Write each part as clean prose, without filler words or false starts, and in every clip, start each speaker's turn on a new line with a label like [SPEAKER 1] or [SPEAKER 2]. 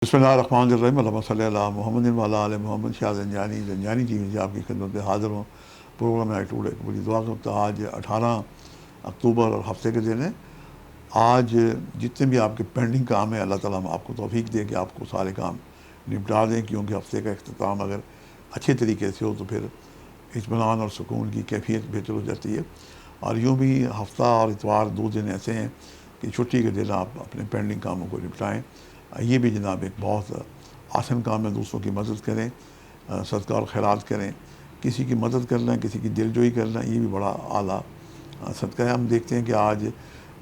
[SPEAKER 1] بسم اللہ الرحمن الرحیم، اللہم صلی اللہ محمد و علی آل محمد۔ شاہ زنجانی ٹی وی سے آپ کی خدمت میں حاضر ہوں۔ پروگرام ہے ٹوڈے بڑی دعا کا وقت۔ آج 18 اکتوبر اور ہفتے کے دن ہے۔ آج جتنے بھی آپ کے پینڈنگ کام ہیں، اللہ تعالیٰ آپ کو توفیق دے کہ آپ کو سارے کام نپٹا دیں، کیونکہ ہفتے کا اختتام اگر اچھے طریقے سے ہو تو پھر اطمینان اور سکون کی کیفیت بہتر ہو جاتی ہے۔ اور یوں بھی ہفتہ اور اتوار 2 دن ایسے ہیں کہ چھٹی کے دن آپ اپنے پینڈنگ کاموں کو نپٹائیں۔ یہ بھی جناب ایک بہت آسان کام ہے، دوسروں کی مدد کریں، صدقہ اور خیرات کریں، کسی کی مدد کرنا، کسی کی دلجوئی کرنا، یہ بھی بڑا اعلیٰ صدقہ ہے۔ ہم دیکھتے ہیں کہ آج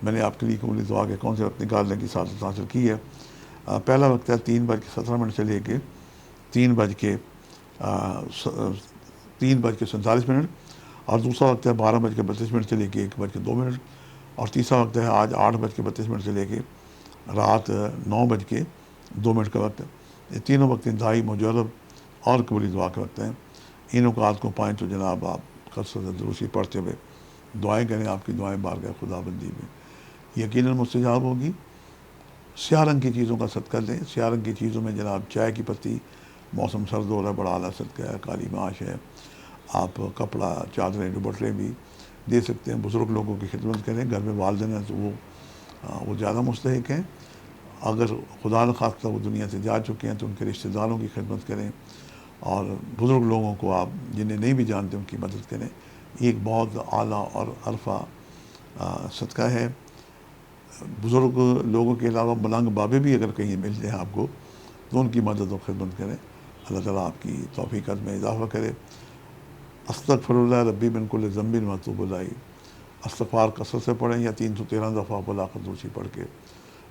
[SPEAKER 1] میں نے آپ کے لیے قبولی دعا کے کون سے وقت نکالنے کی سعادت حاصل کی ہے۔ پہلا وقت ہے 3:17 سے لے کے 3:47، اور دوسرا وقت ہے 12:32 سے لے کے 1:02، اور تیسرا وقت ہے آج 8:32 سے لے کے رات 9:02 کا وقت ہے۔ یہ تینوں وقت انتہائی مجرب اور قبولی دعا کے وقت ہیں۔ ان اوقات کو پائیں تو جناب آپ کثرت دروشی پڑھتے ہوئے دعائیں کریں، آپ کی دعائیں بارگاہ خدا بندی میں یقیناً مستجاب ہوگی۔ سیاہ رنگ کی چیزوں کا صدقہ دیں۔ سیاہ رنگ کی چیزوں میں جناب چائے کی پتی، موسم سرد ہو رہا ہے، بڑا اعلیٰ صدقہ ہے۔ کالی معاش ہے، آپ کپڑا، چادریں، دوپٹے بھی دے سکتے ہیں۔ بزرگ لوگوں کی خدمت کریں، گھر میں والدین ہیں تو وہ زیادہ مستحق ہیں۔ اگر خدا نخواستہ وہ دنیا سے جا چکے ہیں تو ان کے رشتہ داروں کی خدمت کریں، اور بزرگ لوگوں کو آپ جنہیں نہیں بھی جانتے ان کی مدد کریں۔ یہ ایک بہت اعلیٰ اور عرفہ صدقہ ہے۔ بزرگ لوگوں کے علاوہ ملنگ بابے بھی اگر کہیں مل جائیں آپ کو تو ان کی مدد و خدمت کریں۔ اللہ تعالیٰ آپ کی توفیقات میں اضافہ کرے۔ استغفر اللہ ربی من کل ذنب و اتوب الیہ، استغفار کثرت سے پڑھیں، یا 313 دفعہ بلاغت دوسی پڑھ کے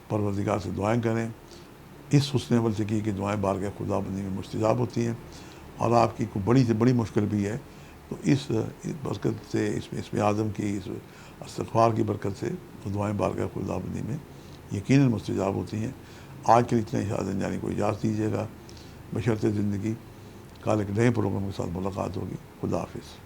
[SPEAKER 1] پروردگار سے دعائیں کریں۔ اس حسن عمل سے کی کہ دعائیں بارگاہ خدا بندی میں مستجاب ہوتی ہیں، اور آپ کی کوئی بڑی سے بڑی مشکل بھی ہے تو اس برکت سے، اس اعظم کی، اس استغفار کی برکت سے وہ دعائیں بارگاہ خدا بندی میں یقیناً مستجاب ہوتی ہیں۔ آج کے لیے اتنا ہی، شاہ زنجانی کو اجازت دیجیے گا، بشرط زندگی۔ کل ایک نئے پروگرام کے ساتھ ملاقات ہوگی۔ خدا حافظ۔